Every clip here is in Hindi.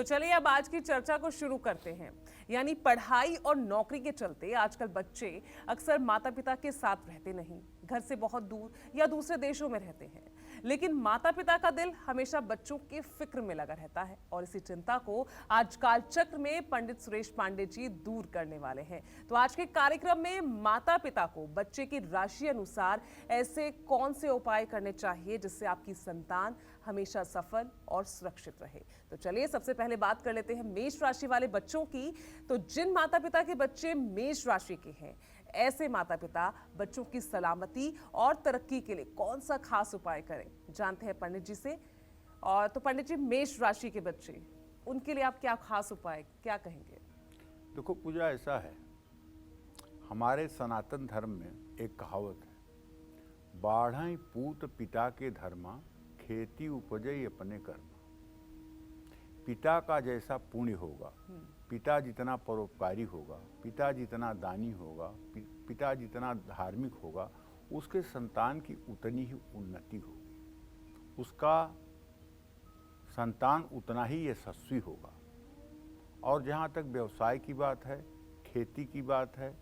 चलिए अब आज की चर्चा को शुरू करते हैं। यानी पढ़ाई और नौकरी के चलते आजकल बच्चे अक्सर माता पिता के साथ रहते नहीं, घर से बहुत दूर या दूसरे देशों में रहते हैं। लेकिन माता पिता का दिल हमेशा बच्चों के फिक्र में लगा रहता है और इसी चिंता को आज कालचक्र में पंडित सुरेश पांडे जी दूर करने वाले हैं। तो आज के कार्यक्रम में माता पिता को बच्चे की राशि अनुसार ऐसे कौन से उपाय करने चाहिए जिससे आपकी संतान हमेशा सफल और सुरक्षित रहे। तो चलिए सबसे पहले बात कर लेते हैं मेष राशि वाले बच्चों की। तो जिन माता पिता के बच्चे मेष राशि के हैं, ऐसे माता पिता बच्चों की सलामती और तरक्की के लिए कौन सा खास उपाय करें, जानते हैं पंडित जी से। और तो पंडित जी, मेष राशि के बच्चे, उनके लिए आप क्या खास उपाय क्या कहेंगे? देखो पूजा, ऐसा है, हमारे सनातन धर्म में एक कहावत है, बाढ़ई पूत पिता के धर्मा, खेती उपजई अपने कर्म। पिता का जैसा पुण्य होगा, पिता जितना परोपकारी होगा, पिता जितना दानी होगा, पिता जितना धार्मिक होगा, उसके संतान की उतनी ही उन्नति होगी, उसका संतान उतना ही यशस्वी होगा। और जहाँ तक व्यवसाय की बात है, खेती की बात है,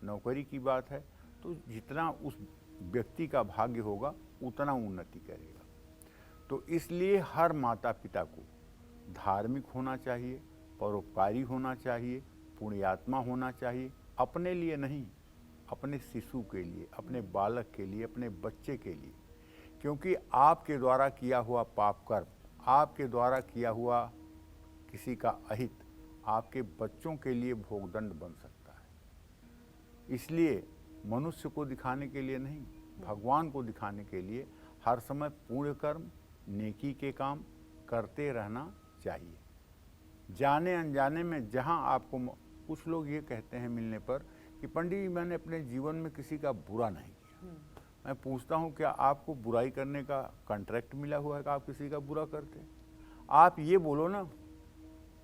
नौकरी की बात है, तो जितना उस व्यक्ति का भाग्य होगा उतना उन्नति करेगा। तो इसलिए हर माता पिता को धार्मिक होना चाहिए, परोपकारी होना चाहिए, पुण्यात्मा होना चाहिए, अपने लिए नहीं, अपने शिशु के लिए, अपने बालक के लिए, अपने बच्चे के लिए। क्योंकि आपके द्वारा किया हुआ पाप कर्म, आपके द्वारा किया हुआ किसी का अहित आपके बच्चों के लिए भोगदंड बन सकता है। इसलिए मनुष्य को दिखाने के लिए नहीं, भगवान को दिखाने के लिए हर समय पुण्य कर्म, नेकी के काम करते रहना चाहिए। जाने अनजाने में जहाँ आपको, कुछ लोग ये कहते हैं मिलने पर कि पंडित जी मैंने अपने जीवन में किसी का बुरा नहीं किया। मैं पूछता हूँ, क्या आपको बुराई करने का कॉन्ट्रैक्ट मिला हुआ है कि आप किसी का बुरा करते? आप ये बोलो ना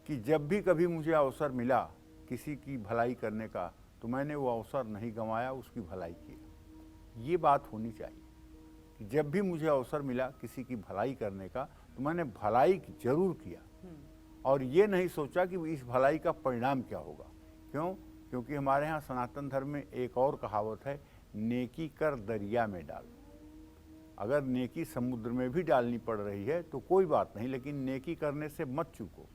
कि जब भी कभी मुझे अवसर मिला किसी की भलाई करने का, तो मैंने वो अवसर नहीं गंवाया, उसकी भलाई किया। ये बात होनी चाहिए कि जब भी मुझे अवसर मिला किसी की भलाई करने का, तो मैंने भलाई जरूर किया, और ये नहीं सोचा कि इस भलाई का परिणाम क्या होगा। क्यों? क्योंकि हमारे यहाँ सनातन धर्म में एक और कहावत है, नेकी कर दरिया में डाल। अगर नेकी समुद्र में भी डालनी पड़ रही है तो कोई बात नहीं, लेकिन नेकी करने से मत चूको।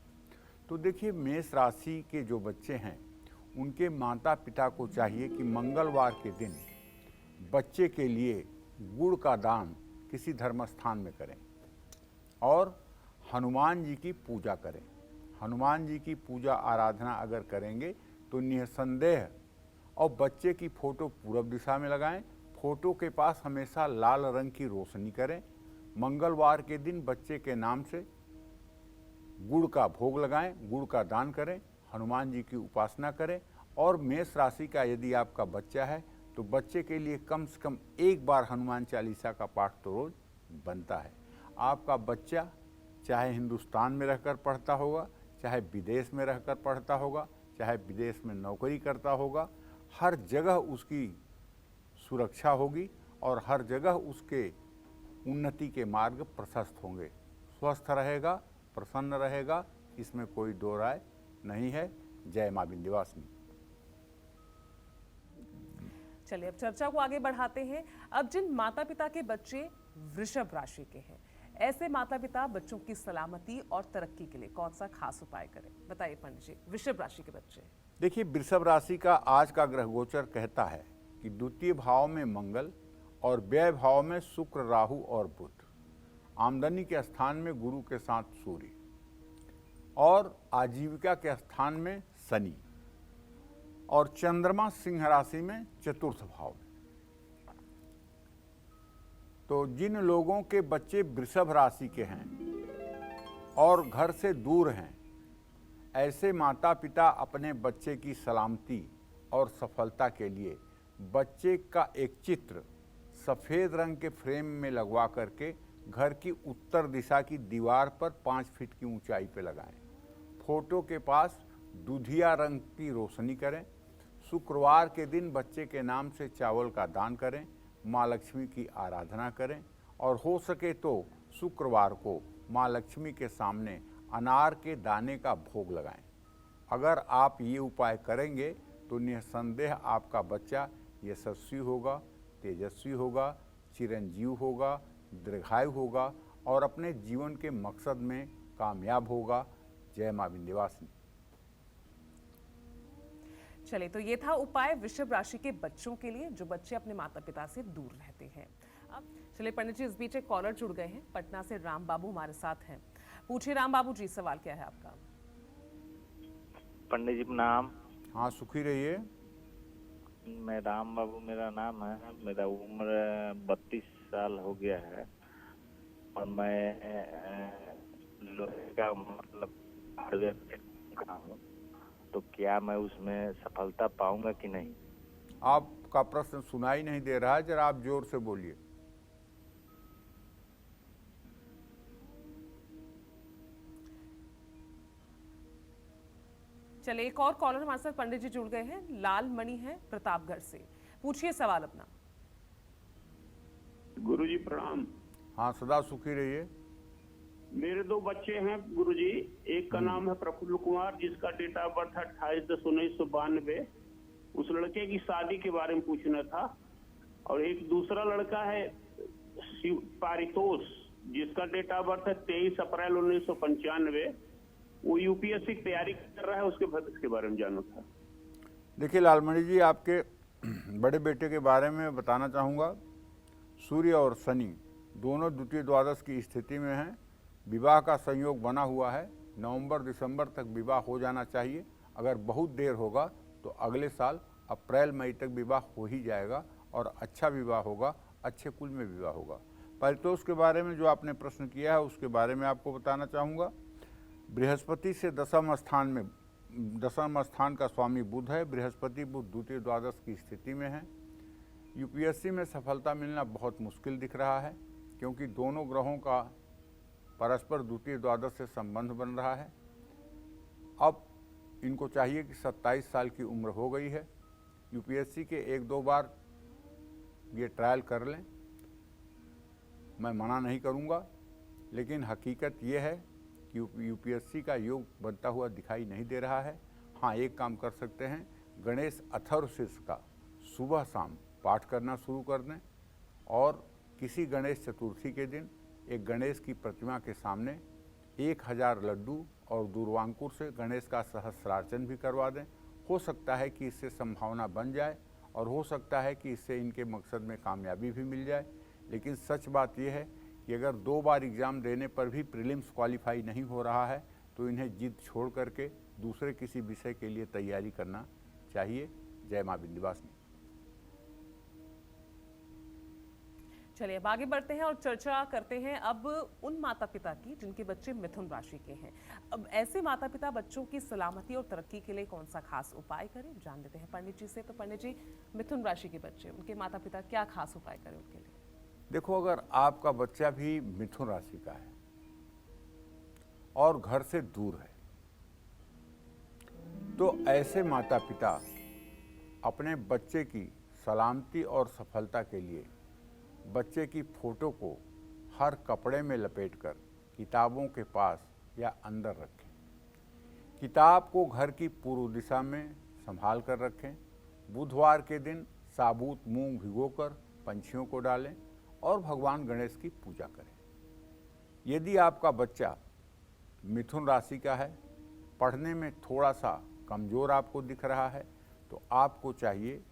तो देखिए, मेष राशि के जो बच्चे हैं, उनके माता पिता को चाहिए कि मंगलवार के दिन बच्चे के लिए गुड़ का दान किसी धर्म स्थान में करें और हनुमान जी की पूजा करें। हनुमान जी की पूजा आराधना अगर करेंगे तो निसंदेह, और बच्चे की फ़ोटो पूरब दिशा में लगाएं, फ़ोटो के पास हमेशा लाल रंग की रोशनी करें। मंगलवार के दिन बच्चे के नाम से गुड़ का भोग लगाएं, गुड़ का दान करें, हनुमान जी की उपासना करें। और मेष राशि का यदि आपका बच्चा है तो बच्चे के लिए कम से कम एक बार हनुमान चालीसा का पाठ तो रोज बनता है। आपका बच्चा चाहे हिंदुस्तान में रहकर पढ़ता होगा, चाहे विदेश में रहकर पढ़ता होगा, चाहे विदेश में नौकरी करता होगा, हर जगह उसकी सुरक्षा होगी और हर जगह उसके उन्नति के मार्ग प्रशस्त होंगे। स्वस्थ रहेगा, प्रसन्न रहेगा, इसमें कोई दो राय नहीं है। जय मां विंध्यवासिनी। चलिए अब चर्चा को आगे बढ़ाते हैं। अब जिन माता पिता के बच्चे वृषभ राशि के हैं, ऐसे माता पिता बच्चों की सलामती और तरक्की के लिए कौन सा खास उपाय करें, बताइए पंडित जी। वृषभ राशि के बच्चे, देखिए, वृषभ राशि का आज का ग्रह गोचर कहता है कि द्वितीय भाव में मंगल और व्यय भाव में शुक्र, राहु और बुध, आमदनी के स्थान में गुरु के साथ सूर्य, और आजीविका के स्थान में शनि, और चंद्रमा सिंह राशि में चतुर्थ भाव में। तो जिन लोगों के बच्चे वृषभ राशि के हैं और घर से दूर हैं, ऐसे माता पिता अपने बच्चे की सलामती और सफलता के लिए बच्चे का एक चित्र सफ़ेद रंग के फ्रेम में लगवा करके घर की उत्तर दिशा की दीवार पर 5 फीट की ऊंचाई पर लगाएं। फोटो के पास दूधिया रंग की रोशनी करें। शुक्रवार के दिन बच्चे के नाम से चावल का दान करें, माँ लक्ष्मी की आराधना करें, और हो सके तो शुक्रवार को माँ लक्ष्मी के सामने अनार के दाने का भोग लगाएं। अगर आप ये उपाय करेंगे तो निस्संदेह आपका बच्चा यशस्वी होगा, तेजस्वी होगा, चिरंजीव होगा, दीर्घायु होगा और अपने जीवन के मकसद में कामयाब होगा। जय मां विंध्यवासिनी। चलिए, तो ये था उपाय वृषभ राशि के बच्चों के लिए जो बच्चे अपने माता पिता से दूर रहते हैं। अब चलिए पंडित जी, इस बीच एक कॉलर जुड़ गए हैं, पटना से राम बाबू हमारे साथ हैं। पूछिए राम बाबू जी, सवाल क्या है आपका? पंडित जी प्रणाम। हाँ, सुखी रहिए। मैं राम बाबू मेरा नाम है। मेरा उम्र 32 साल हो गया है और मैं लोहे का मतलब हार्डवेयर का हूँ, तो क्या मैं उसमें सफलता पाऊंगा कि नहीं? आपका प्रश्न सुनाई नहीं दे रहा है, जरा आप जोर से बोलिए। चलिए, एक और कॉलर हमारे साथ पंडित जी जुड़ गए हैं, लाल मणि है प्रतापगढ़ से। पूछिए सवाल अपना। गुरुजी प्रणाम। हाँ, सदा सुखी रहिए। मेरे 2 बच्चे हैं गुरुजी। एक का नाम है प्रफुल्ल कुमार, जिसका डेट ऑफ बर्थ है 28/10/1992। उस लड़के की शादी के बारे में पूछना था। और एक दूसरा लड़का है पारितोष, जिसका डेट ऑफ बर्थ है 23 अप्रैल 1995। वो यूपीएससी की तैयारी कर रहा है, उसके भविष्य के बारे में जानना था। देखिए लालमणि जी, आपके बड़े बेटे के बारे में बताना चाहूँगा। सूर्य और शनि दोनों द्वितीय द्वादश की स्थिति में हैं। विवाह का संयोग बना हुआ है। नवंबर-दिसंबर तक विवाह हो जाना चाहिए। अगर बहुत देर होगा तो अगले साल अप्रैल-मई तक विवाह हो ही जाएगा और अच्छा विवाह होगा, अच्छे कुल में विवाह होगा। परितोष के बारे में जो आपने प्रश्न किया है उसके बारे में आपको बताना चाहूँगा। बृहस्पति से दशम स्थान का स्वामी बुध है। बृहस्पति बुध द्वितीय द्वादश की स्थिति में है। यूपीएससी में सफलता मिलना बहुत मुश्किल दिख रहा है, क्योंकि दोनों ग्रहों का परस्पर द्वितीय द्वादश से संबंध बन रहा है। अब इनको चाहिए कि 27 साल की उम्र हो गई है, यूपीएससी के 1-2 बार ये ट्रायल कर लें। मैं मना नहीं करूँगा, लेकिन हकीकत ये है कि यूपीएससी का योग बनता हुआ दिखाई नहीं दे रहा है। हाँ, एक काम कर सकते हैं, गणेश अथर्वशीर्ष का सुबह शाम पाठ करना शुरू कर दें और किसी गणेश चतुर्थी के दिन एक गणेश की प्रतिमा के सामने 1000 लड्डू और दूर्वांकुर से गणेश का सहस्रार्चन भी करवा दें। हो सकता है कि इससे संभावना बन जाए और हो सकता है कि इससे इनके मकसद में कामयाबी भी मिल जाए। लेकिन सच बात यह है कि अगर 2 बार एग्ज़ाम देने पर भी प्रीलिम्स क्वालिफाई नहीं हो रहा है तो इन्हें जिद छोड़ करके दूसरे किसी विषय के लिए तैयारी करना चाहिए। जय मां विंध्यवासिनी। चलिए, अब आगे बढ़ते हैं और चर्चा करते हैं अब उन माता पिता की जिनके बच्चे मिथुन राशि के हैं। अब ऐसे माता पिता बच्चों की सलामती और तरक्की के लिए कौन सा खास उपाय करें, जान लेते हैं पंडित जी से। तो पंडित जी, मिथुन राशि के बच्चे, उनके माता पिता क्या खास उपाय करें उनके लिए? देखो, अगर आपका बच्चा भी मिथुन राशि का है और घर से दूर है, तो ऐसे माता पिता अपने बच्चे की सलामती और सफलता के लिए बच्चे की फोटो को हर कपड़े में लपेटकर किताबों के पास या अंदर रखें। किताब को घर की पूर्व दिशा में संभाल कर रखें। बुधवार के दिन साबुत मूंग भिगोकर पंछियों को डालें और भगवान गणेश की पूजा करें। यदि आपका बच्चा मिथुन राशि का है, पढ़ने में थोड़ा सा कमज़ोर आपको दिख रहा है, तो आपको चाहिए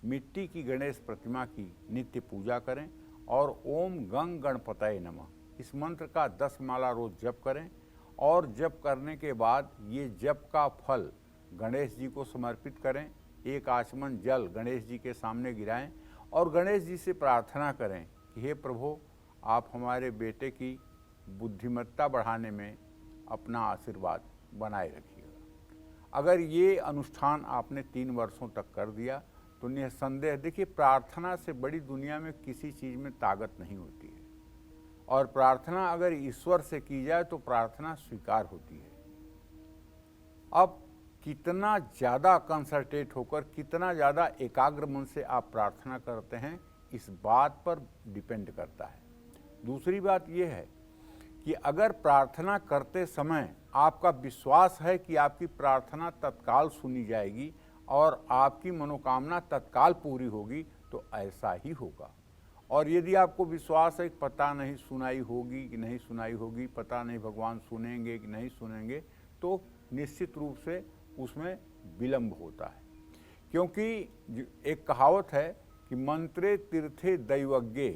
मिट्टी की गणेश प्रतिमा की नित्य पूजा करें और ओम गंग गणपतये नमः इस मंत्र का 10 माला रोज जप करें। और जप करने के बाद ये जप का फल गणेश जी को समर्पित करें। एक आचमन जल गणेश जी के सामने गिराएं और गणेश जी से प्रार्थना करें कि हे प्रभु, आप हमारे बेटे की बुद्धिमत्ता बढ़ाने में अपना आशीर्वाद बनाए रखिएगा। अगर ये अनुष्ठान आपने 3 वर्षों तक कर दिया तो निस्संदेह, देखिए, प्रार्थना से बड़ी दुनिया में किसी चीज़ में ताकत नहीं होती है। और प्रार्थना अगर ईश्वर से की जाए तो प्रार्थना स्वीकार होती है। अब कितना ज़्यादा कंसंट्रेट होकर, कितना ज़्यादा एकाग्र मन से आप प्रार्थना करते हैं, इस बात पर डिपेंड करता है। दूसरी बात यह है कि अगर प्रार्थना करते समय आपका विश्वास है कि आपकी प्रार्थना तत्काल सुनी जाएगी और आपकी मनोकामना तत्काल पूरी होगी, तो ऐसा ही होगा। और यदि आपको विश्वास है कि पता नहीं सुनाई होगी कि नहीं सुनाई होगी, पता नहीं भगवान सुनेंगे कि नहीं सुनेंगे, तो निश्चित रूप से उसमें विलंब होता है। क्योंकि एक कहावत है कि मंत्रे तीर्थे दैवज्ञे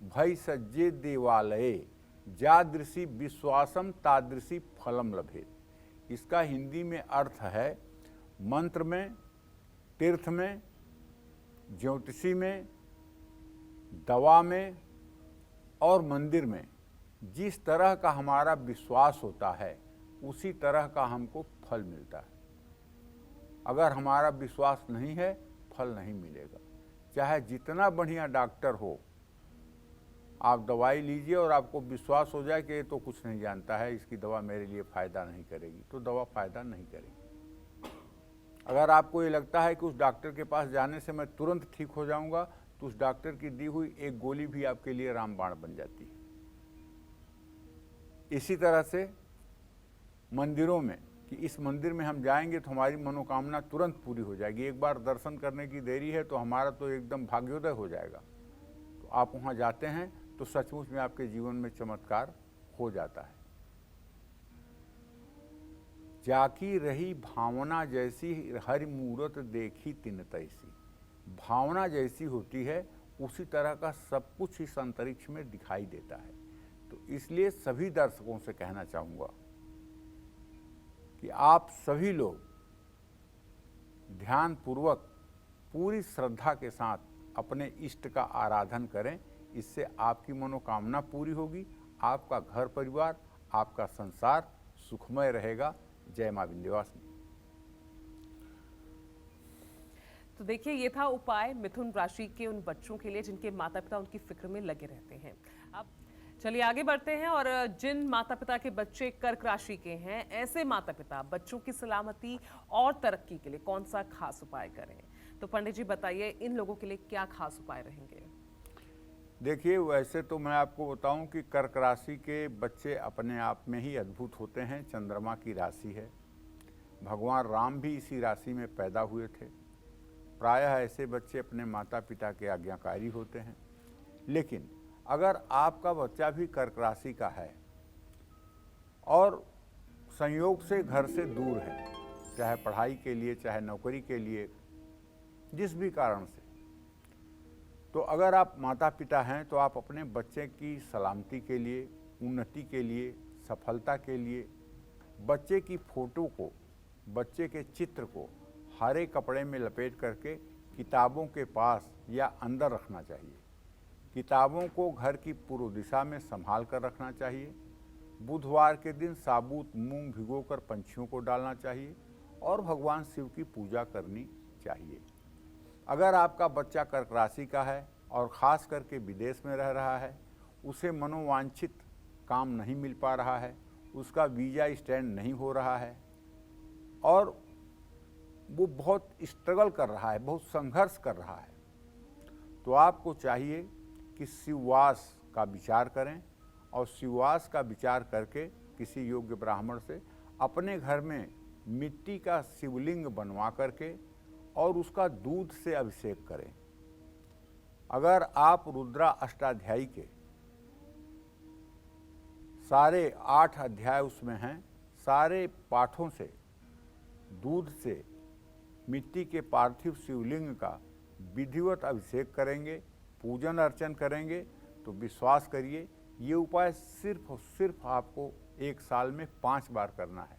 भय सज्जे देवालये जादृशी विश्वासम तादृशी फलम लभेत। इसका हिंदी में अर्थ है, मंत्र में, तीर्थ में, ज्योतिषी में, दवा में और मंदिर में जिस तरह का हमारा विश्वास होता है उसी तरह का हमको फल मिलता है। अगर हमारा विश्वास नहीं है, फल नहीं मिलेगा। चाहे जितना बढ़िया डॉक्टर हो, आप दवाई लीजिए और आपको विश्वास हो जाए कि ये तो कुछ नहीं जानता है, इसकी दवा मेरे लिए फ़ायदा नहीं करेगी, तो दवा फ़ायदा नहीं करेगी। अगर आपको ये लगता है कि उस डॉक्टर के पास जाने से मैं तुरंत ठीक हो जाऊंगा, तो उस डॉक्टर की दी हुई एक गोली भी आपके लिए रामबाण बन जाती है। इसी तरह से मंदिरों में, कि इस मंदिर में हम जाएंगे तो हमारी मनोकामना तुरंत पूरी हो जाएगी, एक बार दर्शन करने की देरी है तो हमारा तो एकदम भाग्योदय हो जाएगा। तो आप वहाँ जाते हैं तो सचमुच में आपके जीवन में चमत्कार हो जाता है। जाकी रही भावना जैसी हरि मूरत देखी तिन तैसी। भावना जैसी होती है उसी तरह का सब कुछ इस अंतरिक्ष में दिखाई देता है। तो इसलिए सभी दर्शकों से कहना चाहूँगा कि आप सभी लोग ध्यान पूर्वक पूरी श्रद्धा के साथ अपने इष्ट का आराधन करें। इससे आपकी मनोकामना पूरी होगी, आपका घर परिवार, आपका संसार सुखमय रहेगा। जय मां विंध्यवासिनी। तो देखिए, ये था उपाय मिथुन राशि के उन बच्चों के लिए जिनके माता पिता उनकी फिक्र में लगे रहते हैं। अब चलिए आगे बढ़ते हैं और जिन माता पिता के बच्चे कर्क राशि के हैं, ऐसे माता पिता बच्चों की सलामती और तरक्की के लिए कौन सा खास उपाय करें? तो पंडित जी बताइए, इन लोगों के लिए क्या खास उपाय रहेंगे? देखिए, वैसे तो मैं आपको बताऊं कि कर्क राशि के बच्चे अपने आप में ही अद्भुत होते हैं। चंद्रमा की राशि है, भगवान राम भी इसी राशि में पैदा हुए थे। प्रायः ऐसे बच्चे अपने माता पिता के आज्ञाकारी होते हैं। लेकिन अगर आपका बच्चा भी कर्क राशि का है और संयोग से घर से दूर है, चाहे पढ़ाई के लिए, चाहे नौकरी के लिए, जिस भी कारण से, तो अगर आप माता पिता हैं तो आप अपने बच्चे की सलामती के लिए, उन्नति के लिए, सफलता के लिए बच्चे की फोटो को, बच्चे के चित्र को हरे कपड़े में लपेट करके किताबों के पास या अंदर रखना चाहिए। किताबों को घर की पूर्व दिशा में संभाल कर रखना चाहिए। बुधवार के दिन साबुत मूंग भिगोकर पंछियों को डालना चाहिए और भगवान शिव की पूजा करनी चाहिए। अगर आपका बच्चा कर्क राशि का है और ख़ास करके विदेश में रह रहा है, उसे मनोवांछित काम नहीं मिल पा रहा है, उसका वीज़ा स्टैंड नहीं हो रहा है और वो बहुत स्ट्रगल कर रहा है, बहुत संघर्ष कर रहा है, तो आपको चाहिए कि शिववास का विचार करें और शिववास का विचार करके किसी योग्य ब्राह्मण से अपने घर में मिट्टी का शिवलिंग बनवा करके और उसका दूध से अभिषेक करें। अगर आप रुद्रा अष्टाध्यायी के सारे 8 अध्याय उसमें हैं, सारे पाठों से दूध से मिट्टी के पार्थिव शिवलिंग का विधिवत अभिषेक करेंगे, पूजन अर्चन करेंगे, तो विश्वास करिए ये उपाय सिर्फ और सिर्फ आपको 1 साल में 5 बार करना है।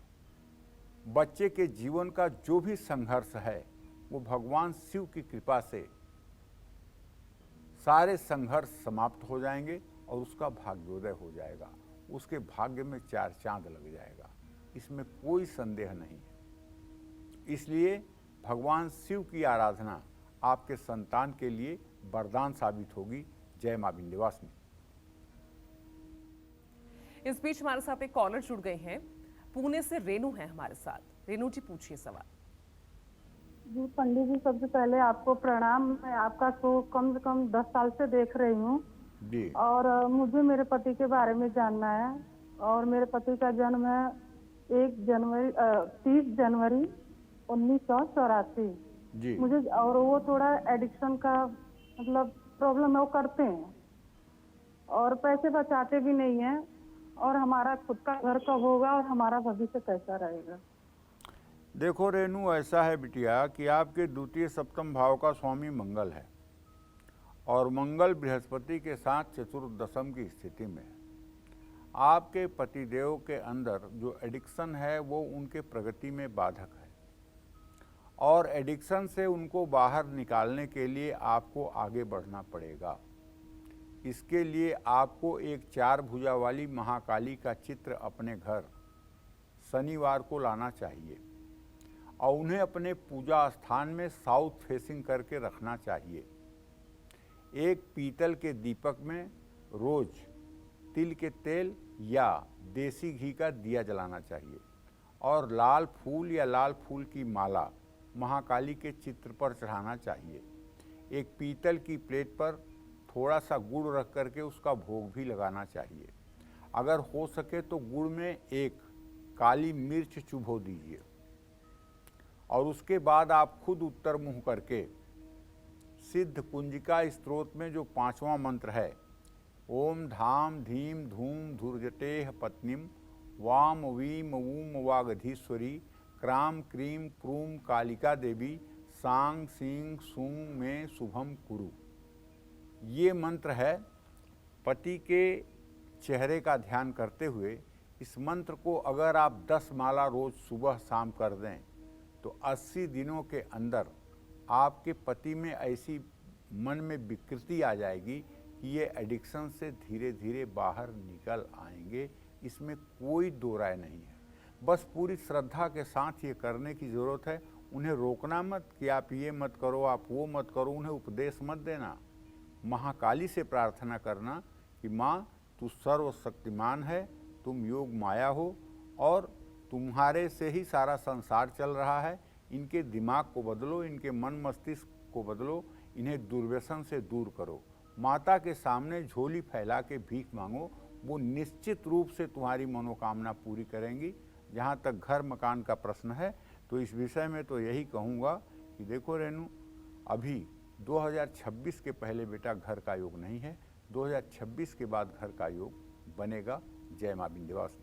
बच्चे के जीवन का जो भी संघर्ष है वो भगवान शिव की कृपा से सारे संघर्ष समाप्त हो जाएंगे और उसका भाग्योदय हो जाएगा, उसके भाग्य में 4 चांद लग जाएगा, इसमें कोई संदेह नहीं है। इसलिए भगवान शिव की आराधना आपके संतान के लिए वरदान साबित होगी। जय मां विंध्यवासिनी। इस बीच हमारे साथ एक कॉलर जुड़ गए हैं, पुणे से रेनू है हमारे साथ। रेनू जी, पूछिए सवाल। जी पंडित जी, सबसे पहले आपको प्रणाम। मैं आपका शो कम से कम 10 साल से देख रही हूँ जी। और मुझे मेरे पति के बारे में जानना है। और मेरे पति का जन्म है 30 जनवरी 1984। जी। मुझे और वो थोड़ा एडिक्शन का मतलब प्रॉब्लम है, वो करते हैं और पैसे बचाते भी नहीं हैं। और हमारा खुद का घर कब होगा और हमारा भविष्य कैसा रहेगा? देखो रेनू, ऐसा है बिटिया कि आपके द्वितीय सप्तम भाव का स्वामी मंगल है और मंगल बृहस्पति के साथ चतुर्दशम की स्थिति में है। आपके पतिदेव के अंदर जो एडिक्शन है वो उनके प्रगति में बाधक है और एडिक्शन से उनको बाहर निकालने के लिए आपको आगे बढ़ना पड़ेगा। इसके लिए आपको एक 4 भुजा वाली महाकाली का चित्र अपने घर शनिवार को लाना चाहिए और उन्हें अपने पूजा स्थान में साउथ फेसिंग करके रखना चाहिए। एक पीतल के दीपक में रोज तिल के तेल या देसी घी का दिया जलाना चाहिए और लाल फूल या लाल फूल की माला महाकाली के चित्र पर चढ़ाना चाहिए। एक पीतल की प्लेट पर थोड़ा सा गुड़ रख करके उसका भोग भी लगाना चाहिए। अगर हो सके तो गुड़ में एक काली मिर्च चुभो दीजिए और उसके बाद आप खुद उत्तर मुँह करके सिद्ध कुंजिका स्त्रोत में जो 5वां मंत्र है, ओम धाम धीम धूम धुर्जटेह पत्नीम वाम Vim वूम वागधीश्वरी cram cream क्रूम Kalika Devi सांग सींग सूंग में शुभम कुरु, ये मंत्र है। पति के चेहरे का ध्यान करते हुए इस मंत्र को अगर आप 10 माला रोज सुबह शाम कर दें तो 80 दिनों के अंदर आपके पति में ऐसी मन में विकृति आ जाएगी कि ये एडिक्शन से धीरे धीरे बाहर निकल आएंगे। इसमें कोई दो राय नहीं है। बस पूरी श्रद्धा के साथ ये करने की ज़रूरत है। उन्हें रोकना मत कि आप ये मत करो, आप वो मत करो, उन्हें उपदेश मत देना। महाकाली से प्रार्थना करना कि माँ तू सर्वशक्तिमान है, तुम योग माया हो और तुम्हारे से ही सारा संसार चल रहा है। इनके दिमाग को बदलो, इनके मन मस्तिष्क को बदलो, इन्हें दुर्व्यसन से दूर करो। माता के सामने झोली फैला के भीख मांगो, वो निश्चित रूप से तुम्हारी मनोकामना पूरी करेंगी। जहाँ तक घर मकान का प्रश्न है तो इस विषय में तो यही कहूँगा कि देखो रेनू, अभी 2026 के पहले बेटा घर का योग नहीं है। 2026 के बाद घर का योग बनेगा। जय माँ विंध्यवासिनी।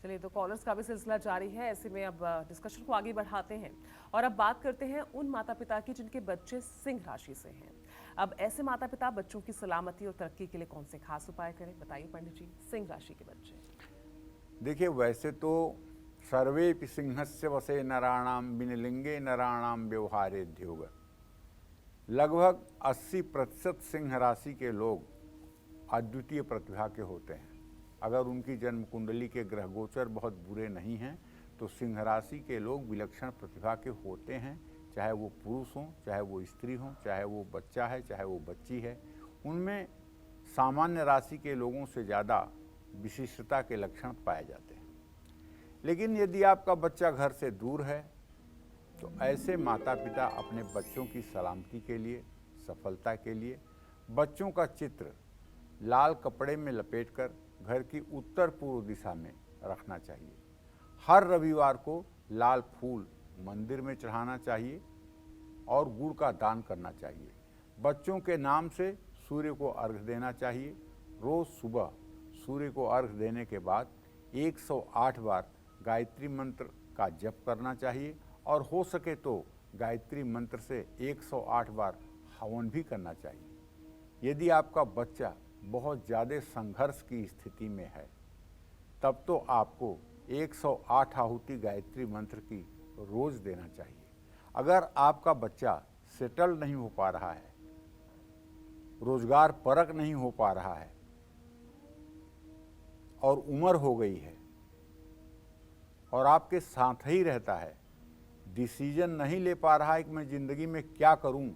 चलिए, तो कॉलर्स का भी सिलसिला जारी है। ऐसे में अब डिस्कशन को आगे बढ़ाते हैं और अब बात करते हैं उन माता पिता की जिनके बच्चे सिंह राशि से हैं। अब ऐसे माता पिता बच्चों की सलामती और तरक्की के लिए कौन से खास उपाय करें, बताइए पंडित जी। सिंह राशि के बच्चे, देखिए वैसे तो सर्वेपि सिंहस्य वसे नराणाम विनलिंगे नराणाम व्यवहारे ध्योग, लगभग 80% सिंह राशि के लोग अद्वितीय प्रतिभा के होते हैं। अगर उनकी जन्म कुंडली के ग्रह गोचर बहुत बुरे नहीं हैं तो सिंह राशि के लोग विलक्षण प्रतिभा के होते हैं। चाहे वो पुरुष हों, चाहे वो स्त्री हों, चाहे वो बच्चा है, चाहे वो बच्ची है, उनमें सामान्य राशि के लोगों से ज़्यादा विशिष्टता के लक्षण पाए जाते हैं। लेकिन यदि आपका बच्चा घर से दूर है तो ऐसे माता पिता अपने बच्चों की सलामती के लिए, सफलता के लिए बच्चों का चित्र लाल कपड़े में लपेटकर घर की उत्तर पूर्व दिशा में रखना चाहिए। हर रविवार को लाल फूल मंदिर में चढ़ाना चाहिए और गुड़ का दान करना चाहिए। बच्चों के नाम से सूर्य को अर्घ देना चाहिए। रोज़ सुबह सूर्य को अर्घ देने के बाद 108 बार गायत्री मंत्र का जप करना चाहिए और हो सके तो गायत्री मंत्र से 108 बार हवन भी करना चाहिए। यदि आपका बच्चा बहुत ज़्यादा संघर्ष की स्थिति में है तब तो आपको 108 आहुति गायत्री मंत्र की रोज देना चाहिए। अगर आपका बच्चा सेटल नहीं हो पा रहा है, रोजगार परक नहीं हो पा रहा है और उम्र हो गई है और आपके साथ ही रहता है, डिसीजन नहीं ले पा रहा है कि मैं ज़िंदगी में क्या करूं,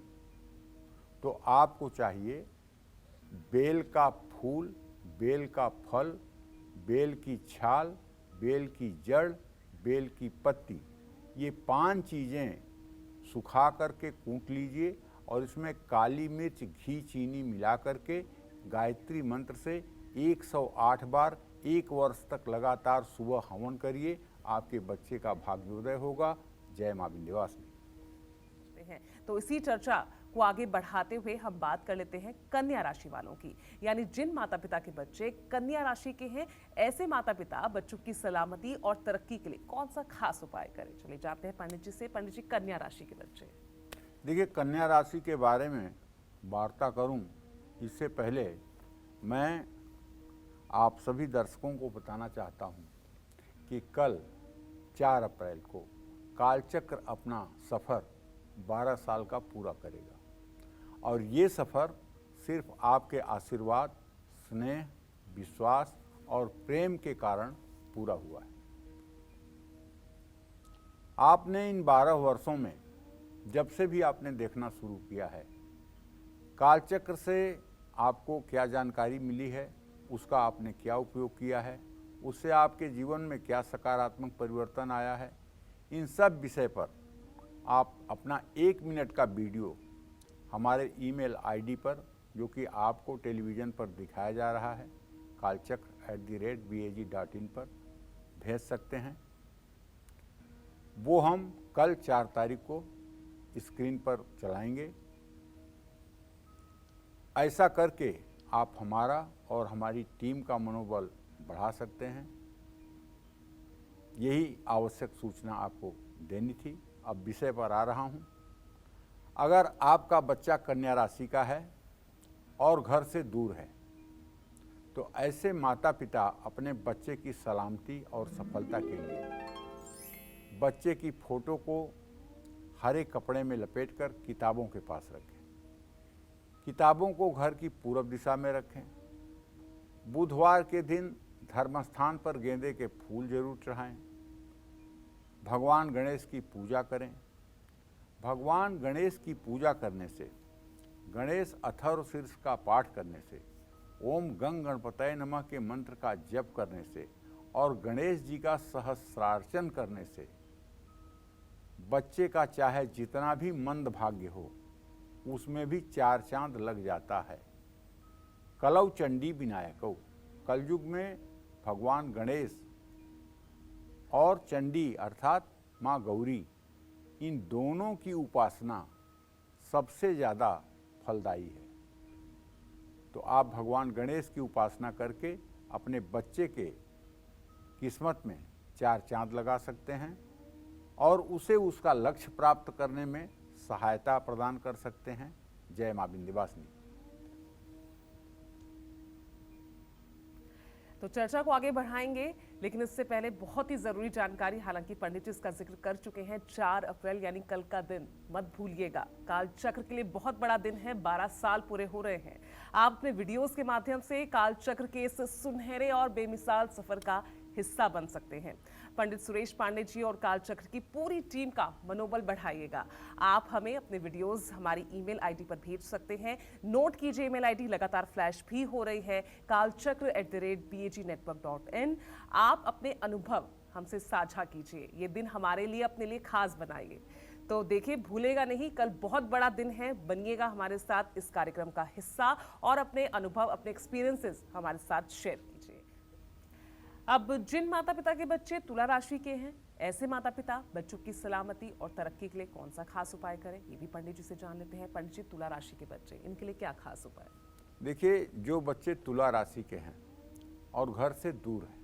तो आपको चाहिए बेल का फूल, बेल का फल, बेल की छाल, बेल की जड़, बेल की पत्ती, ये 5 चीज़ें सुखा करके कूट लीजिए और इसमें काली मिर्च, घी, चीनी मिला करके गायत्री मंत्र से 108 बार 1 वर्ष तक लगातार सुबह हवन करिए, आपके बच्चे का भाग्योदय होगा। जय मां विंध्यवासिनी। हैं। तो इसी चर्चा को आगे बढ़ाते हुए हम बात कर लेते हैं कन्या राशि वालों की, यानी जिन माता पिता के बच्चे कन्या राशि के हैं, ऐसे माता पिता बच्चों की सलामती और तरक्की के लिए कौन सा खास उपाय करें। चलिए जानते हैं पंडित जी से। पंडित जी, कन्या राशि के बच्चे। देखिए, कन्या राशि के बारे में वार्ता करूं इससे पहले मैं आप सभी दर्शकों को बताना चाहता हूं कि कल 4 अप्रैल को कालचक्र अपना सफ़र 12 साल का पूरा करेगा और ये सफ़र सिर्फ आपके आशीर्वाद, स्नेह, विश्वास और प्रेम के कारण पूरा हुआ है। आपने इन 12 वर्षों में जब से भी आपने देखना शुरू किया है, कालचक्र से आपको क्या जानकारी मिली है, उसका आपने क्या उपयोग किया है, उससे आपके जीवन में क्या सकारात्मक परिवर्तन आया है, इन सब विषय पर आप अपना 1 मिनट का वीडियो हमारे ईमेल आईडी पर, जो कि आपको टेलीविज़न पर दिखाया जा रहा है, kalchakra@bag.in पर भेज सकते हैं। वो हम कल 4 तारीख को स्क्रीन पर चलाएंगे। ऐसा करके आप हमारा और हमारी टीम का मनोबल बढ़ा सकते हैं। यही आवश्यक सूचना आपको देनी थी। अब विषय पर आ रहा हूं। अगर आपका बच्चा कन्या राशि का है और घर से दूर है, तो ऐसे माता पिता अपने बच्चे की सलामती और सफलता के लिए बच्चे की फ़ोटो को हरे कपड़े में लपेटकर किताबों के पास रखें। किताबों को घर की पूरब दिशा में रखें। बुधवार के दिन धर्मस्थान पर गेंदे के फूल जरूर चढ़ाएं। भगवान गणेश की पूजा करें। भगवान गणेश की पूजा करने से, गणेश अथर्व शीर्ष का पाठ करने से, ओम गंग गणपतये नमः के मंत्र का जप करने से और गणेश जी का सहस्रार्चन करने से बच्चे का चाहे जितना भी मंद भाग्य हो, उसमें भी 4 चांद लग जाता है। कलौ चंडी विनायकौ, कलयुग में भगवान गणेश और चंडी अर्थात माँ गौरी, इन दोनों की उपासना सबसे ज़्यादा फलदायी है। तो आप भगवान गणेश की उपासना करके अपने बच्चे के किस्मत में 4 चांद लगा सकते हैं और उसे उसका लक्ष्य प्राप्त करने में सहायता प्रदान कर सकते हैं। जय मां विंध्यवासिनी। तो चर्चा को आगे बढ़ाएंगे, लेकिन इससे पहले बहुत ही जरूरी जानकारी, हालांकि पंडित जी इसका जिक्र कर चुके हैं। 4 अप्रैल यानी कल का दिन मत भूलिएगा। काल चक्र के लिए बहुत बड़ा दिन है। 12 साल पूरे हो रहे हैं। आप अपने वीडियोस के माध्यम से काल चक्र के इस सुनहरे और बेमिसाल सफर का हिस्सा बन सकते हैं। पंडित सुरेश पांडे जी और काल चक्र की पूरी टीम का मनोबल बढ़ाइएगा। आप हमें अपने वीडियोस हमारी ईमेल आईडी पर भेज सकते हैं। नोट कीजिए, ईमेल आईडी लगातार फ्लैश भी हो रही है, kalchakra@bagnetwork.in। आप अपने अनुभव हमसे साझा कीजिए। ये दिन हमारे लिए, अपने लिए खास बनाइए। तो देखिए, भूलेगा नहीं, कल बहुत बड़ा दिन है। बनिएगा हमारे साथ इस कार्यक्रम का हिस्सा और अपने अनुभव, अपने एक्सपीरियंसेस हमारे साथ शेयर कीजिए। अब जिन माता पिता के बच्चे तुला राशि के हैं, ऐसे माता पिता बच्चों की सलामती और तरक्की के लिए कौन सा खास उपाय करें, ये भी पंडित जी से जान लेते हैं। पंडित जी, तुला राशि के बच्चे, इनके लिए क्या खास उपाय? देखिए, जो बच्चे तुला राशि के हैं और घर से दूर हैं,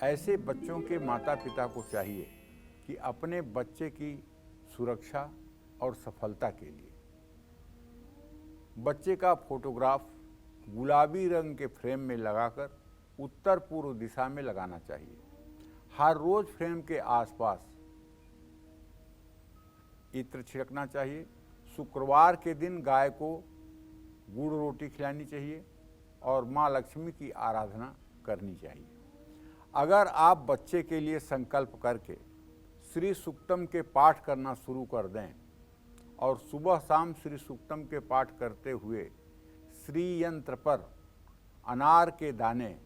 ऐसे बच्चों के माता पिता को चाहिए कि अपने बच्चे की सुरक्षा और सफलता के लिए बच्चे का फोटोग्राफ गुलाबी रंग के फ्रेम में लगाकर उत्तर पूर्व दिशा में लगाना चाहिए। हर रोज फ्रेम के आसपास इत्र छिड़कना चाहिए। शुक्रवार के दिन गाय को गुड़ रोटी खिलानी चाहिए और माँ लक्ष्मी की आराधना करनी चाहिए। अगर आप बच्चे के लिए संकल्प करके श्री सूक्तम के पाठ करना शुरू कर दें और सुबह शाम श्री सूक्तम के पाठ करते हुए श्री यंत्र पर अनार के दाने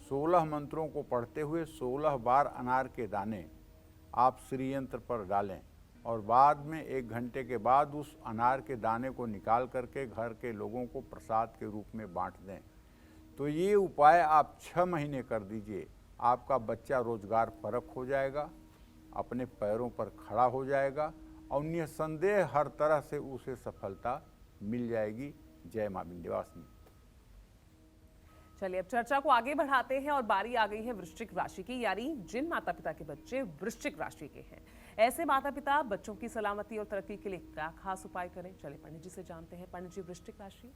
16 मंत्रों को पढ़ते हुए 16 बार अनार के दाने आप श्री यंत्र पर डालें और बाद में 1 घंटे के बाद उस अनार के दाने को निकाल करके घर के लोगों को प्रसाद के रूप में बांट दें, तो ये उपाय आप 6 महीने कर दीजिए, आपका बच्चा रोजगार परक हो जाएगा, अपने पैरों पर खड़ा हो जाएगा और निसंदेह हर तरह से उसे सफलता मिल जाएगी। जय मां विंध्यवासिनी। चलिए अब चर्चा को आगे बढ़ाते हैं और बारी आ गई है वृश्चिक राशि की, यानी जिन माता पिता के बच्चे वृश्चिक राशि के हैं, ऐसे माता पिता बच्चों की सलामती और तरक्की के लिए क्या खास उपाय करें। चलिए पंडित जी से जानते हैं। पंडित जी, वृश्चिक राशि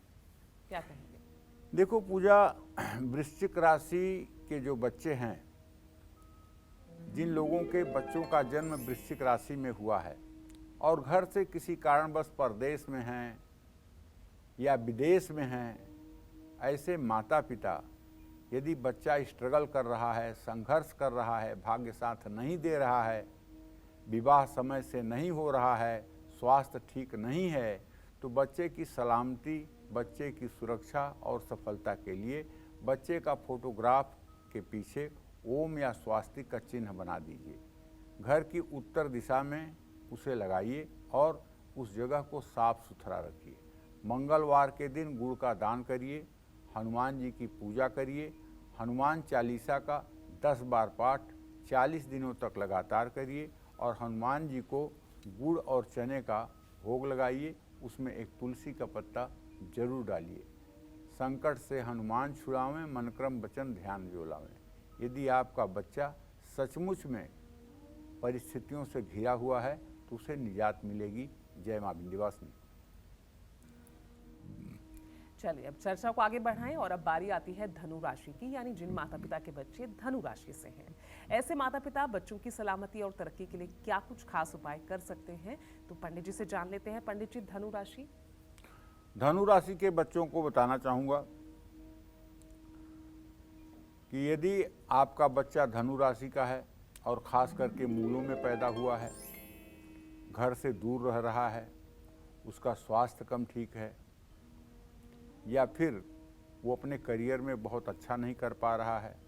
क्या कहेंगे? देखो पूजा, वृश्चिक राशि के जो बच्चे हैं, जिन लोगों के बच्चों का जन्म वृश्चिक राशि में हुआ है और घर से किसी कारणवश परदेश में हैं या विदेश में हैं, ऐसे माता पिता यदि बच्चा स्ट्रगल कर रहा है, संघर्ष कर रहा है, भाग्य साथ नहीं दे रहा है, विवाह समय से नहीं हो रहा है, स्वास्थ्य ठीक नहीं है, तो बच्चे की सलामती, बच्चे की सुरक्षा और सफलता के लिए बच्चे का फोटोग्राफ के पीछे ओम या स्वास्तिक का चिन्ह बना दीजिए। घर की उत्तर दिशा में उसे लगाइए और उस जगह को साफ सुथरा रखिए। मंगलवार के दिन गुड़ का दान करिए, हनुमान जी की पूजा करिए, हनुमान चालीसा का 10 बार पाठ 40 दिनों तक लगातार करिए और हनुमान जी को गुड़ और चने का भोग लगाइए, उसमें एक तुलसी का पत्ता जरूर डालिए। संकट से हनुमान छुड़ावें, मनक्रम वचन ध्यान जो लावें। यदि आपका बच्चा सचमुच में परिस्थितियों से घिरा हुआ है तो उसे निजात मिलेगी। जय मां विंध्यवासिनी। चलिए अब चर्चा को आगे बढ़ाएं और अब बारी आती है धनु राशि की, यानी जिन माता पिता के बच्चे धनु राशि से हैं, ऐसे माता पिता बच्चों की सलामती और तरक्की के लिए क्या कुछ खास उपाय कर सकते हैं। तो पंडित जी से जान लेते हैं। पंडित जी, धनु राशि धनु राशि के बच्चों को बताना चाहूँगा कि यदि आपका बच्चा धनु राशि का है और ख़ास करके मूलों में पैदा हुआ है, घर से दूर रह रहा है, उसका स्वास्थ्य कम ठीक है या फिर वो अपने करियर में बहुत अच्छा नहीं कर पा रहा है,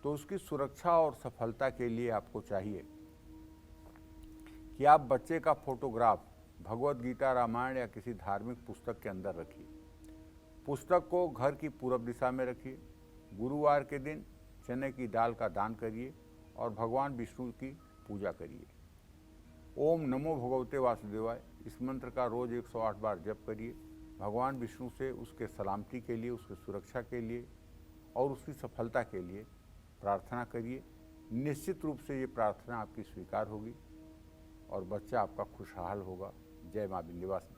तो उसकी सुरक्षा और सफलता के लिए आपको चाहिए कि आप बच्चे का फोटोग्राफ भगवत गीता, रामायण या किसी धार्मिक पुस्तक के अंदर रखिए। पुस्तक को घर की पूर्व दिशा में रखिए। गुरुवार के दिन चने की दाल का दान करिए और भगवान विष्णु की पूजा करिए। ओम नमो भगवते वासुदेवाय, इस मंत्र का रोज 108 बार जप करिए। भगवान विष्णु से उसके सलामती के लिए, उसकी सुरक्षा के लिए और उसकी सफलता के लिए प्रार्थना करिए। निश्चित रूप से ये प्रार्थना आपकी स्वीकार होगी और बच्चा आपका खुशहाल होगा। जय मां विंध्यवासिनी।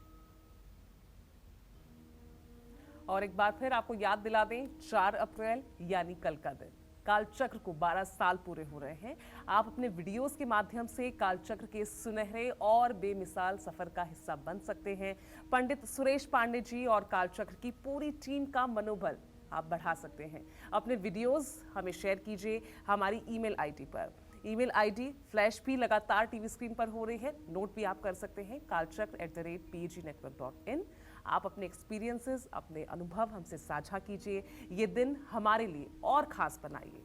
और एक बार फिर आपको याद दिला दें, 4 अप्रैल यानी कल का दिन कालचक्र को 12 साल पूरे हो रहे हैं। आप अपने वीडियोस के माध्यम से कालचक्र के सुनहरे और बेमिसाल सफर का हिस्सा बन सकते हैं। पंडित सुरेश पांडे जी और कालचक्र की पूरी टीम का मनोबल आप बढ़ा सकते हैं। अपने वीडियोस हमें शेयर कीजिए हमारी ईमेल आईडी पर। ईमेल आईडी फ्लैश भी लगातार टीवी स्क्रीन पर हो रही है, नोट भी आप कर सकते हैं, kalchakra@pgnetwork.in। आप अपने एक्सपीरियंसेस, अपने अनुभव हमसे साझा कीजिए। ये दिन हमारे लिए और खास बनाइए।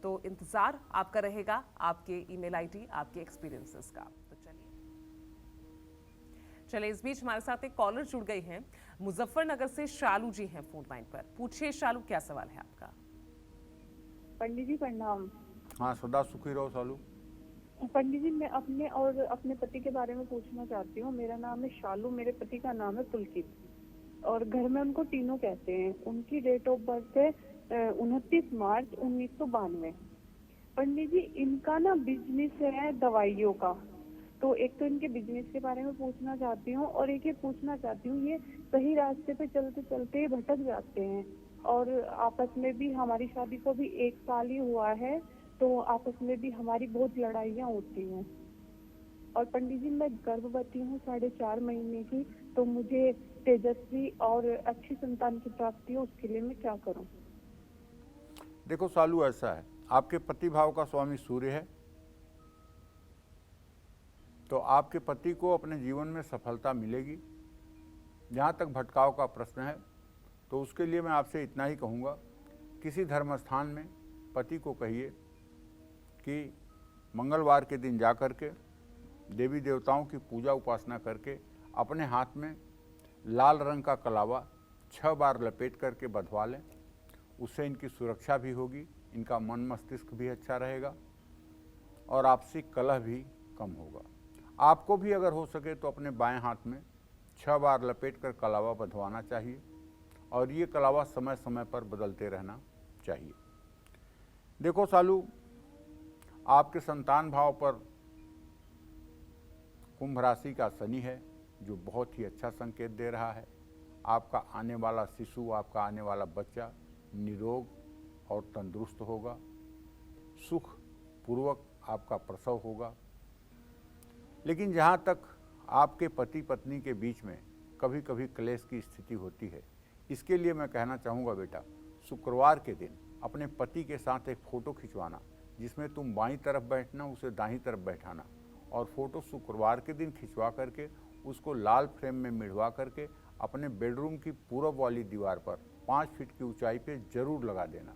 तो इंतजार आपका रहेगा आपके ईमेल आईडी, आपके एक्सपीरियंसेस का। तो चलिए इस बीच हमारे साथ एक कॉलर जुड़ गई हैं। मुजफ्फरनगर से शालू जी हैं फोन लाइन पर। पूछिए शालू, क्या सवाल है आपका? पंडित जी प्रणाम। हाँ, सदा सुखी रहो शालू। पंडित जी, मैं अपने और अपने पति के बारे में पूछना चाहती हूँ। मेरा नाम है शालू, मेरे पति का नाम है पुलकित और घर में उनको तीनों कहते हैं। उनकी डेट ऑफ बर्थ है 29 मार्च 1992। पंडित जी, इनका ना बिजनेस है दवाइयों का, तो एक तो इनके बिजनेस के बारे में पूछना चाहती हूँ और एक ये पूछना चाहती हूँ, ये सही रास्ते पे चलते चलते भटक जाते हैं और आपस में भी, हमारी शादी को भी 1 साल ही हुआ है, तो आपस में भी हमारी बहुत लड़ाइयाँ होती हैं। और पंडित जी, मैं गर्भवती हूँ 4.5 महीने की, तो मुझे तेजस्वी और अच्छी संतान की प्राप्ति हो, उसके लिए मैं क्या करूँ? देखो शालू, ऐसा है, आपके पति भाव का स्वामी सूर्य है, तो आपके पति को अपने जीवन में सफलता मिलेगी। जहाँ तक भटकाव का प्रश्न है, तो उसके लिए मैं आपसे इतना ही कहूँगा, किसी धर्म स्थान में पति को कहिए कि मंगलवार के दिन जा कर के देवी देवताओं की पूजा उपासना करके अपने हाथ में लाल रंग का कलावा 6 बार लपेट करके बंधवा लें उससे इनकी सुरक्षा भी होगी, इनका मन मस्तिष्क भी अच्छा रहेगा और आपसी कलह भी कम होगा। आपको भी अगर हो सके तो अपने बाएं हाथ में 6 बार लपेट कर कलावा बंधवाना चाहिए और ये कलावा समय समय पर बदलते रहना चाहिए। देखो सालू, आपके संतान भाव पर कुंभ राशि का शनि है जो बहुत ही अच्छा संकेत दे रहा है। आपका आने वाला शिशु, आपका आने वाला बच्चा निरोग और तंदुरुस्त होगा, सुख पूर्वक आपका प्रसव होगा। लेकिन जहाँ तक आपके पति पत्नी के बीच में कभी कभी क्लेश की स्थिति होती है, इसके लिए मैं कहना चाहूँगा बेटा, शुक्रवार के दिन अपने पति के साथ एक फ़ोटो खिंचवाना जिसमें तुम बाईं तरफ बैठना, उसे दाईं तरफ बैठाना और फ़ोटो शुक्रवार के दिन खिंचवा करके उसको लाल फ्रेम में मिढ़वा करके अपने बेडरूम की पूरब वाली दीवार पर 5 फीट की ऊंचाई पे जरूर लगा देना।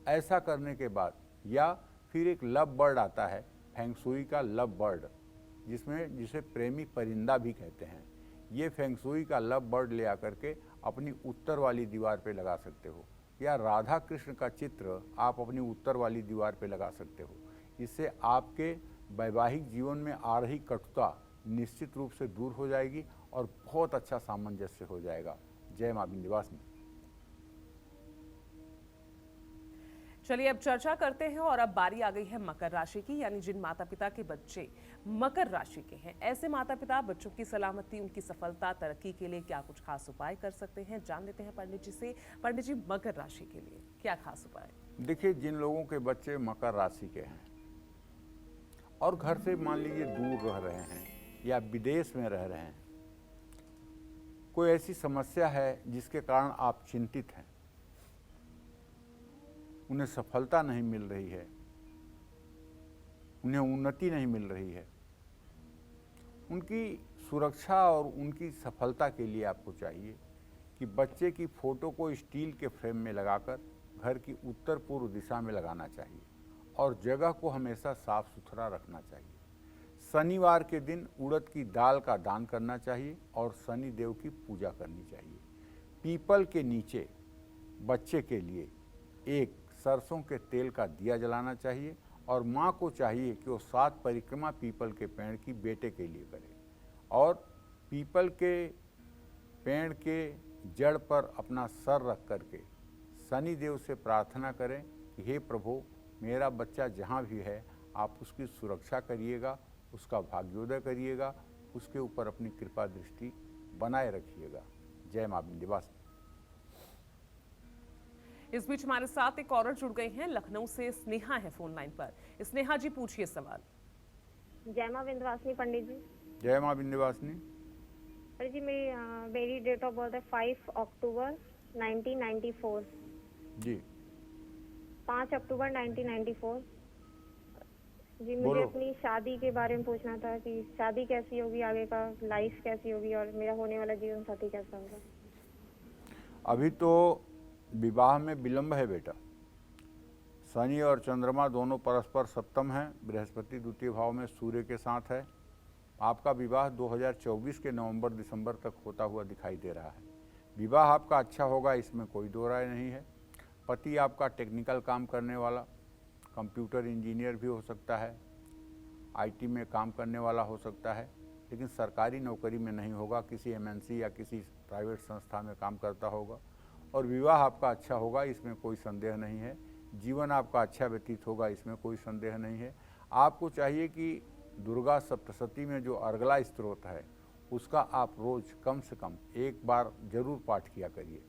ऐसा करने के बाद या फिर एक लव बर्ड आता है, फेंगशुई का लव बर्ड, जिसे प्रेमी परिंदा भी कहते हैं, ये फेंगशुई का लव बर्ड ले आकर के अपनी उत्तर वाली दीवार पे लगा सकते हो, या राधा कृष्ण का चित्र आप अपनी उत्तर वाली दीवार पे लगा सकते हो। इससे आपके वैवाहिक जीवन में आ रही कटुता निश्चित रूप से दूर हो जाएगी और बहुत अच्छा सामंजस्य हो जाएगा। जय मां विंध्यवासिनी। चलिए अब चर्चा करते हैं और अब बारी आ गई है मकर राशि की, यानी जिन माता पिता के बच्चे मकर राशि के हैं, ऐसे माता पिता बच्चों की सलामती, उनकी सफलता, तरक्की के लिए क्या कुछ खास उपाय कर सकते हैं, जान लेते हैं पंडित जी से। पंडित जी, मकर राशि के लिए क्या खास उपाय? देखिए, जिन लोगों के बच्चे मकर राशि के हैं और घर से मान लीजिए दूर रह रहे हैं या विदेश में रह रहे हैं, कोई ऐसी समस्या है जिसके कारण आप चिंतित हैं, उन्हें सफलता नहीं मिल रही है, उन्हें उन्नति नहीं मिल रही है, उनकी सुरक्षा और उनकी सफलता के लिए आपको चाहिए कि बच्चे की फ़ोटो को स्टील के फ्रेम में लगाकर घर की उत्तर पूर्व दिशा में लगाना चाहिए और जगह को हमेशा साफ सुथरा रखना चाहिए। शनिवार के दिन उड़द की दाल का दान करना चाहिए और शनि देव की पूजा करनी चाहिए। पीपल के नीचे बच्चे के लिए एक सरसों के तेल का दिया जलाना चाहिए और माँ को चाहिए कि वो 7 परिक्रमा पीपल के पेड़ की बेटे के लिए करे और पीपल के पेड़ के जड़ पर अपना सर रख करके शनि देव से प्रार्थना करें कि हे प्रभु, मेरा बच्चा जहाँ भी है आप उसकी सुरक्षा करिएगा, उसका भाग्योदय करिएगा, उसके ऊपर अपनी कृपा दृष्टि बनाए रखिएगा। जय मां विंध्यवासिनी। इस बीच हमारे साथ एक औरत जुड़ गई हैं, लखनऊ से स्नेहा है फोन लाइन पर। स्नेहा जी, पूछिए सवाल। जय मां विंध्यवासिनी पंडित जी। जय मां विंध्यवासिनी। पंडित जी, मेरी डेट ऑफ बर्थ है 5 अक्टूबर 1994। जी, 5 अक्टूबर 1994। जी, मुझे बोलो। अपनी शादी के बारे में पूछना था कि शादी कैसी होगी, आगे का लाइफ कैसी होगी और मेरा होने वाला जीवन साथी कैसा होगा। अभी तो विवाह में विलंब है बेटा। शनि और चंद्रमा दोनों परस्पर सप्तम हैं, बृहस्पति द्वितीय भाव में सूर्य के साथ है। आपका विवाह 2024 के नवंबर दिसंबर तक होता हुआ दिखाई दे रहा है। विवाह आपका अच्छा होगा, इसमें कोई दो राय नहीं है। पति आपका टेक्निकल काम करने वाला, कंप्यूटर इंजीनियर भी हो सकता है, आईटी में काम करने वाला हो सकता है, लेकिन सरकारी नौकरी में नहीं होगा, किसी एमएनसी या किसी प्राइवेट संस्था में काम करता होगा। और विवाह आपका अच्छा होगा, इसमें कोई संदेह नहीं है। जीवन आपका अच्छा व्यतीत होगा, इसमें कोई संदेह नहीं है। आपको चाहिए कि दुर्गा सप्तशती में जो अर्गला स्तोत्र है उसका आप रोज़ कम से कम एक बार जरूर पाठ किया करिए,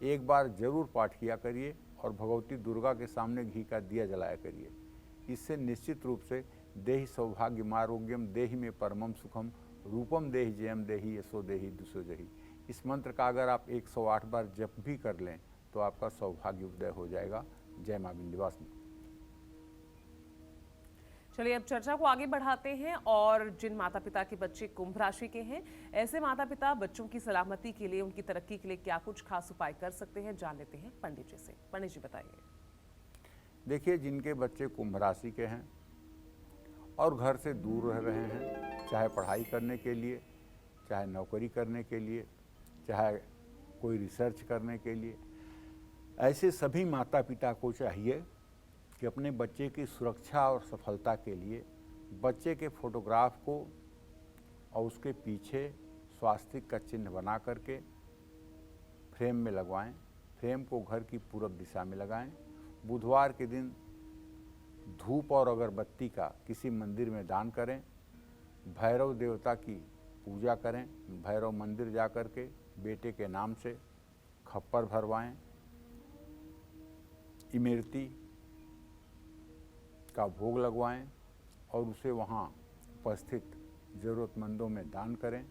एक बार जरूर पाठ किया करिए और भगवती दुर्गा के सामने घी का दिया जलाया करिए। इससे निश्चित रूप से देहि सौभाग्यम आरोग्यम देहि में परमम सुखम रूपम देहि जयम देहि यशो देहि दुसो देहि। इस मंत्र का अगर आप 108 बार जप भी कर लें तो आपका सौभाग्य उदय हो जाएगा। जय मां विंध्यवासिनी। चलिए अब चर्चा को आगे बढ़ाते हैं और जिन माता पिता के बच्चे कुंभ राशि के हैं, ऐसे माता पिता बच्चों की सलामती के लिए, उनकी तरक्की के लिए क्या कुछ खास उपाय कर सकते हैं, जान लेते हैं पंडित जी से। पंडित जी बताइए। देखिए, जिनके बच्चे कुंभ राशि के हैं और घर से दूर रह रहे हैं, चाहे पढ़ाई करने के लिए, चाहे नौकरी करने के लिए, चाहे कोई रिसर्च करने के लिए, ऐसे सभी माता पिता को चाहिए कि अपने बच्चे की सुरक्षा और सफलता के लिए बच्चे के फोटोग्राफ को और उसके पीछे स्वास्तिक का चिन्ह बना करके फ्रेम में लगवाएं। फ्रेम को घर की पूरब दिशा में लगाएं। बुधवार के दिन धूप और अगरबत्ती का किसी मंदिर में दान करें। भैरव देवता की पूजा करें। भैरव मंदिर जा कर के बेटे के नाम से खप्पर भरवाएं। इमरती का भोग लगवाएं और उसे वहाँ उपस्थित ज़रूरतमंदों में दान करें।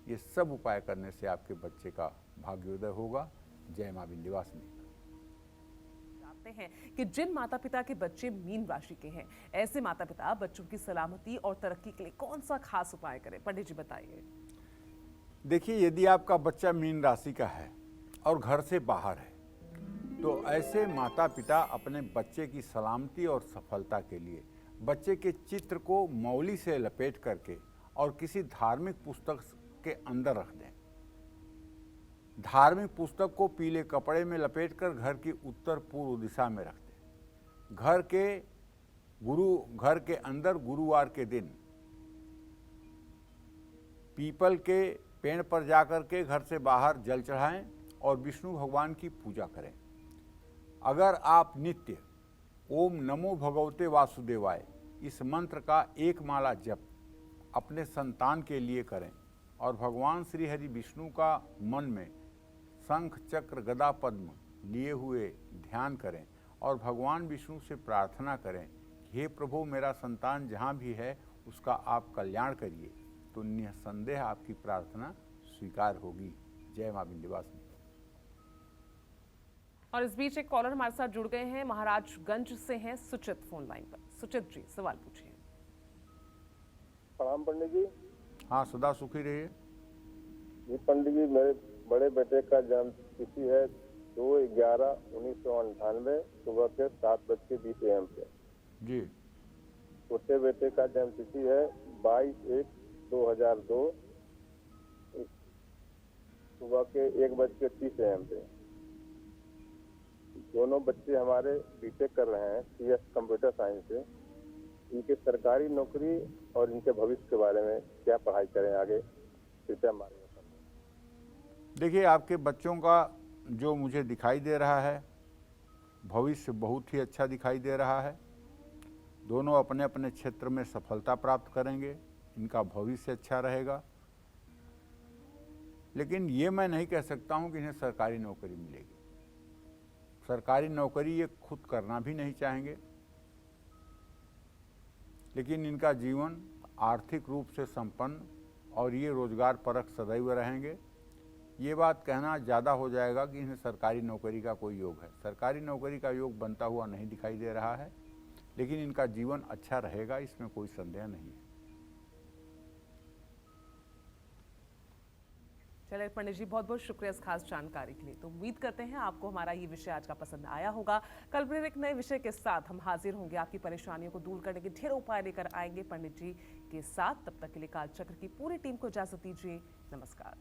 ये सब उपाय करने से आपके बच्चे का भाग्योदय होगा। जय मां विंध्यवासिनी। जानते हैं कि जिन माता पिता के बच्चे मीन राशि के हैं, ऐसे माता पिता बच्चों की सलामती और तरक्की के लिए कौन सा खास उपाय करें? पंडित जी बताइए। देखिए, यदि आपका बच्चा मीन राशि का है और घर से बाहर है, तो ऐसे माता पिता अपने बच्चे की सलामती और सफलता के लिए बच्चे के चित्र को मौली से लपेट करके और किसी धार्मिक पुस्तक के अंदर रख दें। धार्मिक पुस्तक को पीले कपड़े में लपेटकर घर की उत्तर पूर्व दिशा में रख दें। घर के अंदर गुरुवार के दिन पीपल के पेड़ पर जाकर के घर से बाहर जल चढ़ाएं और विष्णु भगवान की पूजा करें। अगर आप नित्य ओम नमो भगवते वासुदेवाय इस मंत्र का एक माला जप अपने संतान के लिए करें और भगवान श्री हरि विष्णु का मन में शंख चक्र गदा पद्म लिए हुए ध्यान करें और भगवान विष्णु से प्रार्थना करें कि हे प्रभु, मेरा संतान जहाँ भी है उसका आप कल्याण करिए, तो निसंदेह आपकी प्रार्थना स्वीकार होगी। जय मां विंध्यवासिनी। और इस बीच एक कॉलर हमारे साथ जुड़ गए हैं, महाराजगंज से हैं सुचित फोन लाइन पर। सुचित जी, सवाल पूछिए। प्रणाम पंडित जी। हाँ, सदा सुखी रहिए। जी पंडित जी, मेरे बड़े बेटे का जन्म तिथि है 2/11/1998 सुबह के 7:20 AM पे। जी। छोटे बेटे का जन्म तिथि है 22/1/2002 सुबह के 1:30 AM पे। दोनों बच्चे हमारे बीटेक कर रहे हैं CS कंप्यूटर साइंस से। इनके सरकारी नौकरी और इनके भविष्य के बारे में क्या पढ़ाई करें आगे, कृपया मार्गदर्शन। देखिए, आपके बच्चों का जो मुझे दिखाई दे रहा है, भविष्य बहुत ही अच्छा दिखाई दे रहा है। दोनों अपने अपने क्षेत्र में सफलता प्राप्त करेंगे, इनका भविष्य अच्छा रहेगा। लेकिन ये मैं नहीं कह सकता हूँ कि इन्हें सरकारी नौकरी मिलेगी। सरकारी नौकरी ये खुद करना भी नहीं चाहेंगे, लेकिन इनका जीवन आर्थिक रूप से संपन्न और ये रोजगार परक सदैव रहेंगे। ये बात कहना ज़्यादा हो जाएगा कि इन्हें सरकारी नौकरी का कोई योग है। सरकारी नौकरी का योग बनता हुआ नहीं दिखाई दे रहा है, लेकिन इनका जीवन अच्छा रहेगा, इसमें कोई संदेह नहीं है। चलिए पंडित जी, बहुत बहुत शुक्रिया इस खास जानकारी के लिए। तो उम्मीद करते हैं आपको हमारा ये विषय आज का पसंद आया होगा। कल फिर एक नए विषय के साथ हम हाजिर होंगे। आपकी परेशानियों को दूर करने के ढेरों उपाय लेकर आएंगे पंडित जी के साथ। तब तक के लिए कालचक्र की पूरी टीम को इजाजत दीजिए। नमस्कार।